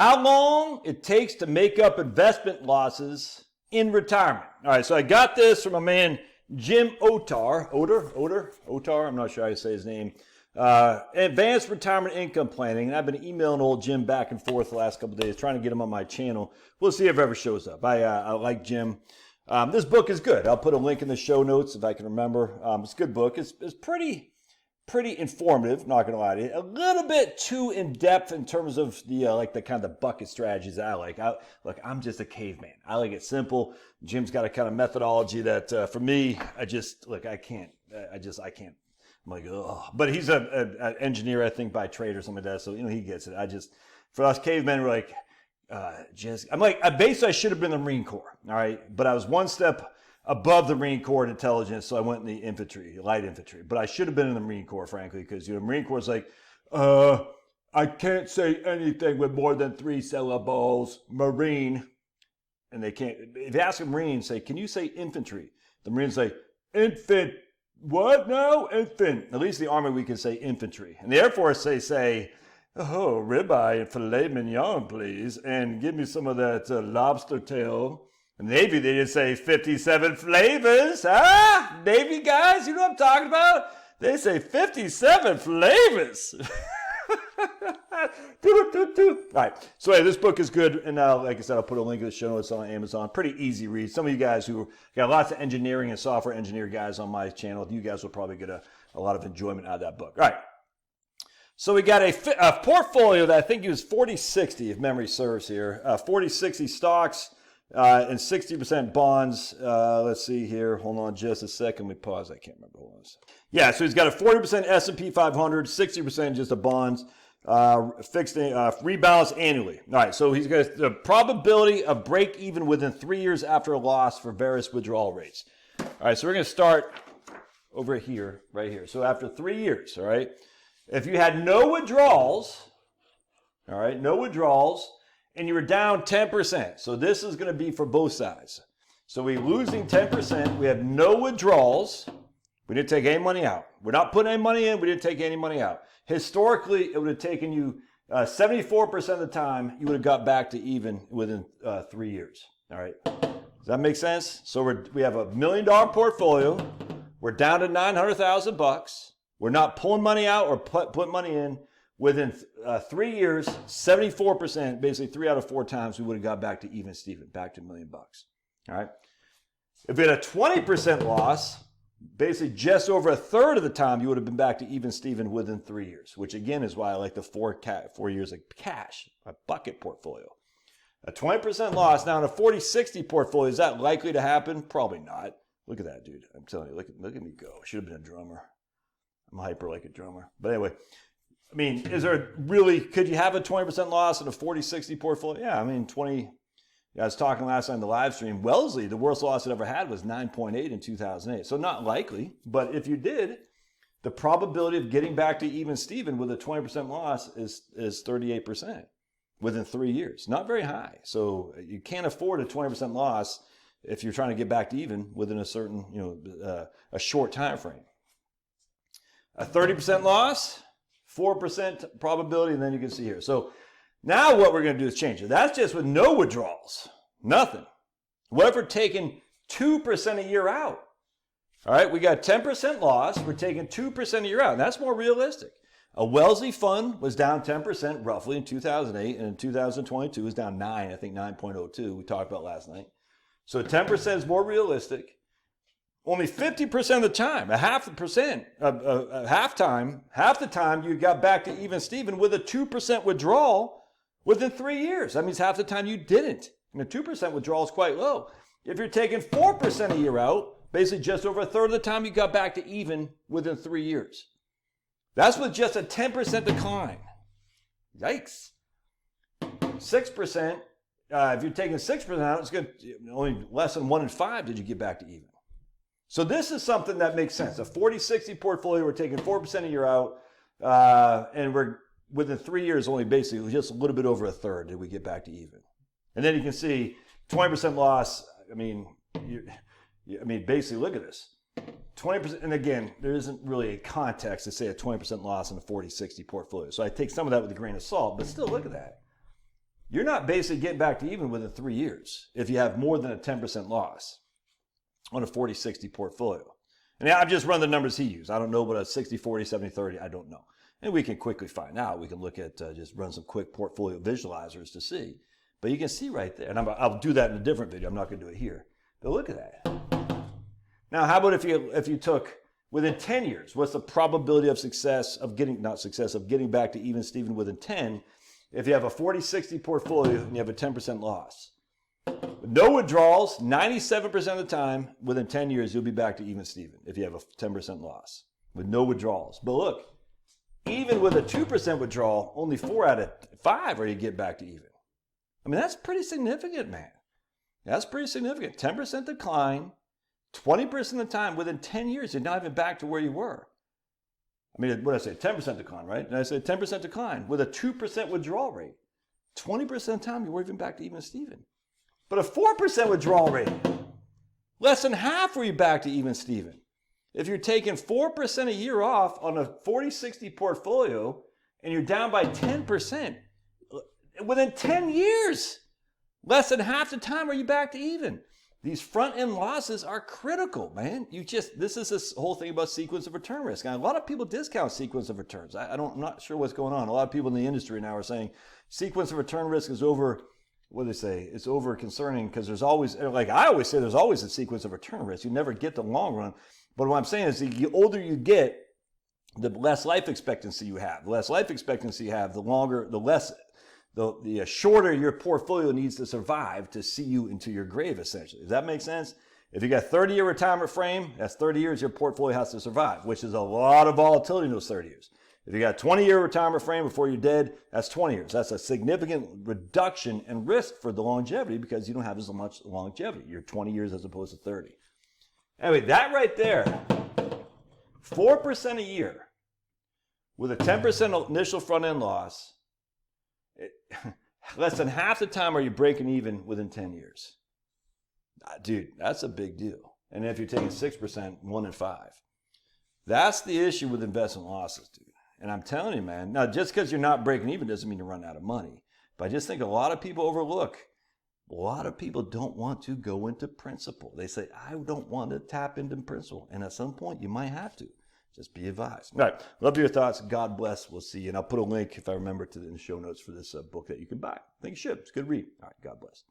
How long it takes to make up investment losses in retirement. All right, so I got this from a man, Jim Otar, I'm not sure how to say his name. Advanced Retirement Income Planning, and I've been emailing old Jim back and forth the last couple of days, trying to get him on my channel. We'll see if it ever shows up. I like Jim. This book is good. I'll put a link in the show notes if I can remember. It's a good book. It's pretty informative, not gonna lie to you. A little bit too in-depth in terms of the like the kind of the bucket strategies that I like. Look, I'm just a caveman. I like it simple. Jim's got a kind of methodology that for me, I can't. I'm like, oh, but he's an engineer, I think, by trade or something like that. So he gets it. For us cavemen, we're like, I should have been in the Marine Corps, all right, but I was one step above the Marine Corps in intelligence, so I went in the infantry, light infantry. But I should have been in the Marine Corps, frankly, because Marine Corps is like, I can't say anything with more than 3 syllables, Marine. And they can't. If you ask a Marine, say, can you say infantry? The Marines say, infant. What? No, infant. At least the Army, we can say infantry. And the Air Force, they say, oh, ribeye and filet mignon, please, and give me some of that lobster tail. In the Navy, they just say 57 flavors. Navy guys, you know what I'm talking about? They say 57 flavors. All right. So this book is good. And like I said, I'll put a link in the show notes on Amazon. Pretty easy read. Some of you guys who got lots of engineering and software engineer guys on my channel, you guys will probably get a lot of enjoyment out of that book. All right. So we got a portfolio that I think is 40-60, if memory serves here. 40-60 stocks. And 60% bonds. Let's see here. Hold on just a second. Let me pause. I can't remember. Hold on a second. Yeah, so he's got a 40% S&P 500, 60% just of bonds, fixed rebalance annually. All right, so he's got the probability of break even within 3 years after a loss for various withdrawal rates. All right, so we're going to start over here, right here. So after 3 years, all right, if you had no withdrawals, all right, no withdrawals, and you were down 10%. So this is going to be for both sides. So we're losing 10%. We have no withdrawals. We didn't take any money out. We're not putting any money in. We didn't take any money out. Historically, it would have taken you 74% of the time, you would have got back to even within 3 years. All right. Does that make sense? So we have $1 million portfolio. We're down to $900,000. We're not pulling money out or putting money in. Within 3 years, 74%, basically 3 out of 4 times, we would have got back to even Steven, back to $1 million. All right. If we had a 20% loss, basically just over a third of the time, you would have been back to even Steven within 3 years, which again is why I like the 4 years of cash, a bucket portfolio. A 20% loss. Now in a 40-60 portfolio, is that likely to happen? Probably not. Look at that, dude. I'm telling you, look at me go. I should have been a drummer. I'm hyper like a drummer. But anyway. I mean, could you have a 20% loss in a 40-60 portfolio? Yeah, I mean, I was talking last night in the live stream, Wellesley, the worst loss it ever had was 9.8 in 2008. So not likely, but if you did, the probability of getting back to even Steven with a 20% loss is 38% within 3 years. Not very high. So you can't afford a 20% loss if you're trying to get back to even within a certain, a short time frame. A 30% loss, 4% probability, and then you can see here. So now what we're going to do is change it. That's just with no withdrawals. Nothing. Whoever taking 2% a year out. All right, we got 10% loss. We're taking 2% a year out, and that's more realistic. A Wellesley fund was down 10% roughly in 2008, and in 2022 was down 9, I think 9.02. We talked about last night. So 10% is more realistic. Only 50% of the time, half the time you got back to even Steven with a 2% withdrawal within 3 years. That means half the time you didn't. And a 2% withdrawal is quite low. If you're taking 4% a year out, basically just over a third of the time you got back to even within 3 years. That's with just a 10% decline. Yikes. 6%, if you're taking 6% out, it's going to only less than 1 in 5 did you get back to even. So this is something that makes sense. A 40-60 portfolio, we're taking 4% a year out, and we're within 3 years only basically just a little bit over a third did we get back to even. And then you can see 20% loss. I mean, basically look at this. 20%, and again, there isn't really a context to say a 20% loss in a 40-60 portfolio. So I take some of that with a grain of salt, but still look at that. you're not basically getting back to even within 3 years if you have more than a 10% loss on a 40-60 portfolio. And I've just run the numbers he used. I don't know what a 60-40, 70-30, I don't know. And we can quickly find out. We can look at, just run some quick portfolio visualizers to see. But you can see right there, and I'll do that in a different video. I'm not going to do it here. But look at that. Now, how about if you took within 10 years, what's the probability of success of getting, not success, of getting back to even Steven within 10 if you have a 40-60 portfolio and you have a 10% loss? No withdrawals, 97% of the time, within 10 years, you'll be back to even Steven if you have a 10% loss with no withdrawals. But look, even with a 2% withdrawal, only 4 out of 5 are you get back to even. I mean, that's pretty significant, man. That's pretty significant. 10% decline, 20% of the time, within 10 years, you're not even back to where you were. I mean, what did I say? 10% decline, right? And I said 10% decline with a 2% withdrawal rate. 20% of the time, you weren't even back to even Steven. But a 4% withdrawal rate, less than half were you back to even Steven. If you're taking 4% a year off on a 40-60 portfolio and you're down by 10%, within 10 years, less than half the time are you back to even. These front-end losses are critical, man. This is this whole thing about sequence of return risk. And a lot of people discount sequence of returns. I'm not sure what's going on. A lot of people in the industry now are saying sequence of return risk is over, what do they say? It's over concerning because there's always, like I always say, there's always a sequence of return risk. You never get the long run. But what I'm saying is the older you get, the less life expectancy you have. The less life expectancy you have, the shorter your portfolio needs to survive to see you into your grave, essentially. Does that make sense? If you got a 30-year retirement frame, that's 30 years your portfolio has to survive, which is a lot of volatility in those 30 years. If you got a 20-year retirement frame before you're dead, that's 20 years. That's a significant reduction in risk for the longevity because you don't have as much longevity. You're 20 years as opposed to 30. Anyway, that right there, 4% a year with a 10% initial front-end loss, less than half the time are you breaking even within 10 years. Dude, that's a big deal. And if you're taking 6%, 1 in 5. That's the issue with investment losses, dude. And I'm telling you, man, now just because you're not breaking even doesn't mean you're running out of money. But I just think a lot of people overlook. A lot of people don't want to go into principal. They say, I don't want to tap into principal. And at some point, you might have to. Just be advised. All right. Love your thoughts. God bless. We'll see you. And I'll put a link, if I remember, in the show notes for this book that you can buy. I think you should. It's a good read. All right. God bless.